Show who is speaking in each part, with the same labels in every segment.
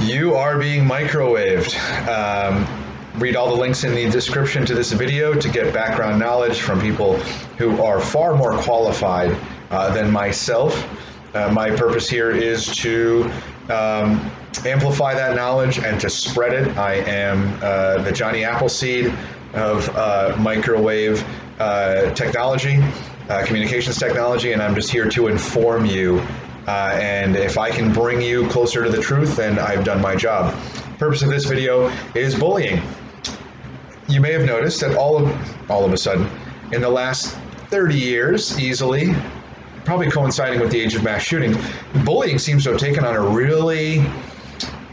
Speaker 1: You are being microwaved. Read all the links in the description to this video to get background knowledge from people who are far more qualified than myself. My purpose here is to amplify that knowledge and to spread it. I am the Johnny Appleseed of microwave technology, communications technology, and I'm just here to inform you. And if I can bring you closer to the truth, then I've done my job. The purpose of this video is bullying. You may have noticed that all of a sudden, in the last 30 years, easily, probably coinciding with the age of mass shooting, bullying seems to have taken on a really,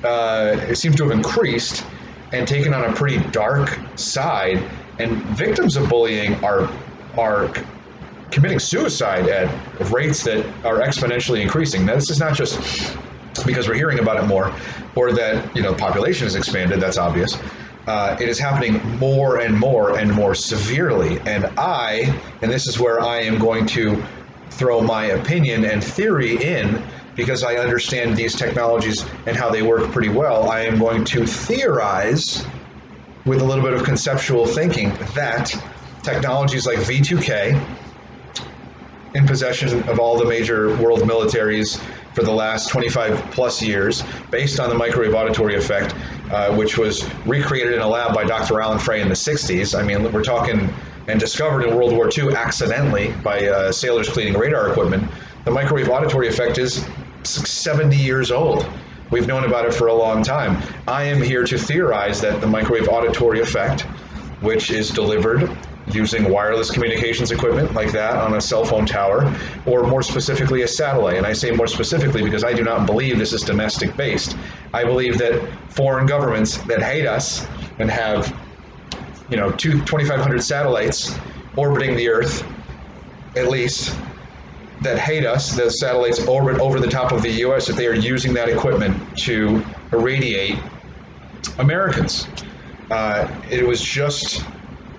Speaker 1: it seems to have increased and taken on a pretty dark side. And victims of bullying are committing suicide at rates that are exponentially increasing. Now, this is not just because we're hearing about it more, or that the population has expanded. That's obvious. It is happening more and more and more severely. And this is where I am going to throw my opinion and theory in, because I understand these technologies and how they work pretty well. I am going to theorize with a little bit of conceptual thinking that technologies like V2K, in possession of all the major world militaries for the last 25 plus years, based on the microwave auditory effect, which was recreated in a lab by Dr. Alan Frey in the 60s. I mean, we're talking, and discovered in World War II accidentally by sailors cleaning radar equipment. The microwave auditory effect is 70 years old. We've known about it for a long time. I am here to theorize that the microwave auditory effect, which is delivered using wireless communications equipment like that on a cell phone tower, or more specifically a satellite. And I say more specifically because I do not believe this is domestic based. I believe that foreign governments that hate us and have 2,500 satellites orbiting the Earth, at least, that hate us, the satellites orbit over the top of the US, that they are using that equipment to irradiate Americans. It was just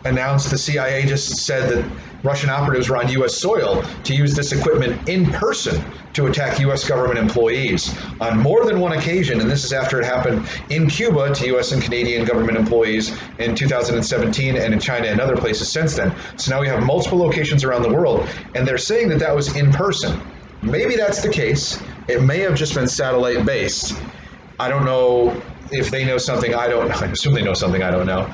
Speaker 1: announced, the CIA just said that Russian operatives were on US soil to use this equipment in person to attack US government employees on more than one occasion, and this is after it happened in Cuba to US and Canadian government employees in 2017, and in China and other places since then. So now we have multiple locations around the world, and they're saying that that was in person. Maybe that's the case. It may have just been satellite based. I don't know if they know something I don't know. I assume they know something I don't know.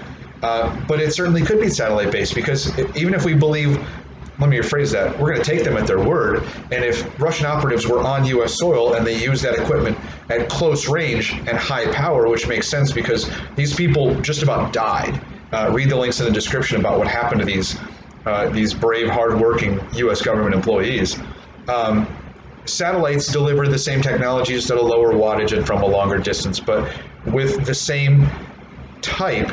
Speaker 1: But it certainly could be satellite based, because even if we believe, let me rephrase that, we're going to take them at their word. And if Russian operatives were on US soil and they used that equipment at close range and high power, which makes sense because these people just about died. Read the links in the description about what happened to these brave, hardworking US government employees. Satellites deliver the same technologies at a lower wattage and from a longer distance, but with the same type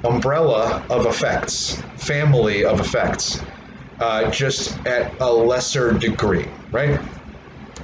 Speaker 1: umbrella of effects, family of effects, just at a lesser degree, right?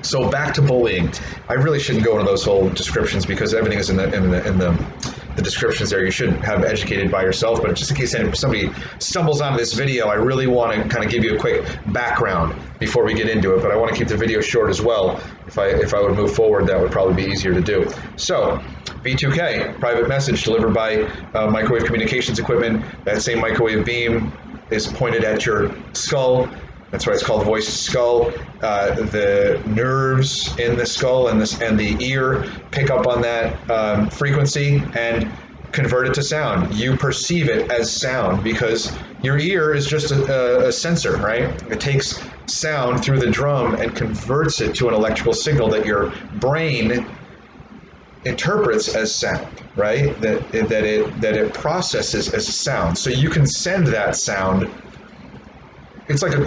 Speaker 1: So back to bullying. I really shouldn't go into those whole descriptions because everything is in the descriptions there. You should have educated by yourself, but just in case somebody stumbles onto this video, I really want to kind of give you a quick background before we get into it, but I want to keep the video short as well. If I would move forward, that would probably be easier to do. So, V2K, private message delivered by microwave communications equipment. That same microwave beam is pointed at your skull. That's why it's called voice to skull. The nerves in the skull and the ear pick up on that frequency and convert it to sound. You perceive it as sound because your ear is just a sensor, right? It takes sound through the drum and converts it to an electrical signal that your brain interprets as sound, right? That it processes as sound. So you can send that sound. It's like a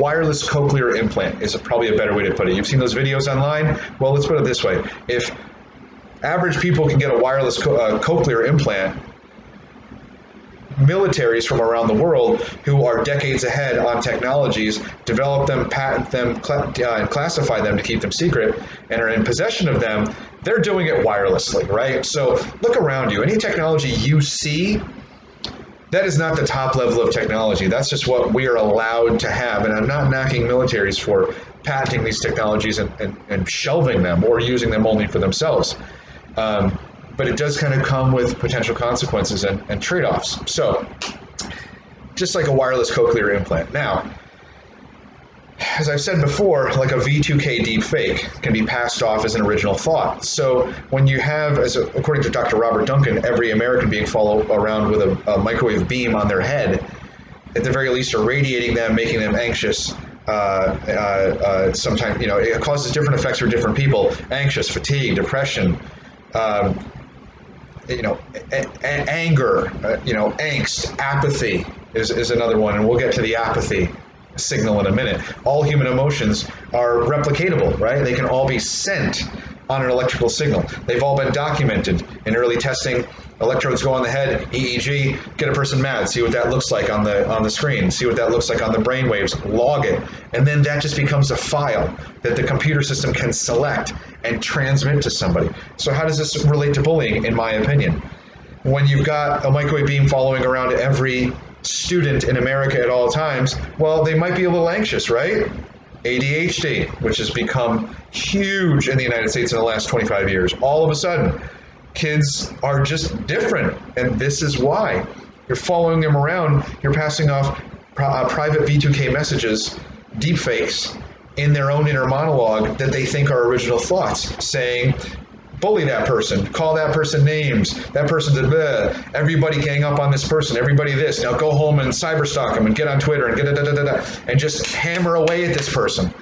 Speaker 1: wireless cochlear implant is probably a better way to put it. You've seen those videos online? Well, let's put it this way. If average people can get a wireless cochlear implant, militaries from around the world who are decades ahead on technologies, develop them, patent them, and classify them to keep them secret, and are in possession of them, they're doing it wirelessly, right? So look around you. Any technology you see, that is not the top level of technology. That's just what we are allowed to have. And I'm not knocking militaries for patenting these technologies and shelving them or using them only for themselves. But it does kind of come with potential consequences and trade-offs. So, just like a wireless cochlear implant. Now, as I've said before, like a V2K deep fake can be passed off as an original thought. So when you have, according to Dr. Robert Duncan, every American being followed around with a microwave beam on their head, at the very least irradiating them, making them anxious. Sometimes, it causes different effects for different people: anxious, fatigue, depression, anger, angst, apathy is another one, and we'll get to the apathy signal in a minute. All human emotions are replicatable, right? They can all be sent on an electrical signal. They've all been documented in early testing. Electrodes go on the head, EEG, get a person mad, see what that looks like on the screen, see what that looks like on the brain waves, log it, and then that just becomes a file that the computer system can select and transmit to somebody. So how does this relate to bullying, in my opinion? When you've got a microwave beam following around every student in America at all times, well, they might be a little anxious, right? ADHD, which has become huge in the United States in the last 25 years. All of a sudden, kids are just different, and this is why. You're following them around, you're passing off private V2K messages, deepfakes, in their own inner monologue that they think are original thoughts, saying, bully that person, call that person names, that person did blah, everybody gang up on this person, everybody this, now go home and cyberstalk them and get on Twitter and get and just hammer away at this person.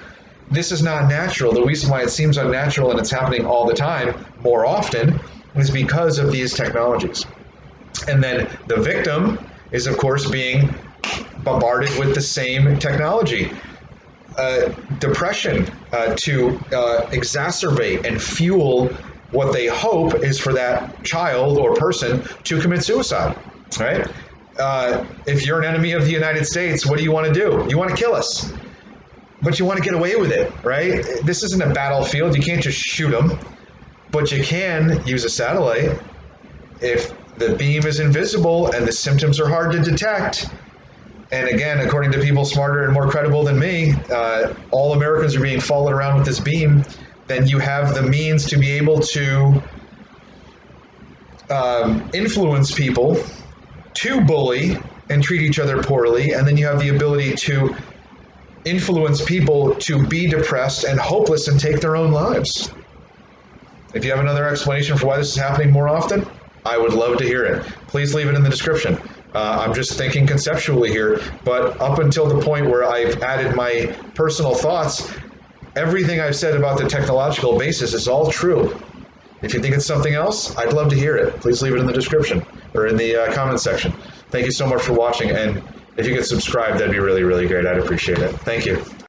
Speaker 1: This is not natural. The reason why it seems unnatural and it's happening all the time, more often, is because of these technologies. And then the victim is, of course, being bombarded with the same technology. Depression to exacerbate and fuel what they hope is for that child or person to commit suicide, right? If you're an enemy of the United States, what do you want to do? You want to kill us, but you want to get away with it, right? This isn't a battlefield. You can't just shoot them, but you can use a satellite. If the beam is invisible and the symptoms are hard to detect, and again, according to people smarter and more credible than me, all Americans are being followed around with this beam, then you have the means to be able to influence people to bully and treat each other poorly, and then you have the ability to influence people to be depressed and hopeless and take their own lives. If you have another explanation for why this is happening more often, I would love to hear it. Please leave it in the description. I'm just thinking conceptually here, but up until the point where I've added my personal thoughts, everything I've said about the technological basis is all true. If you think it's something else, I'd love to hear it. Please leave it in the description or in the comment section. Thank you so much for watching, and if you could subscribe, that'd be really, really great. I'd appreciate it. Thank you.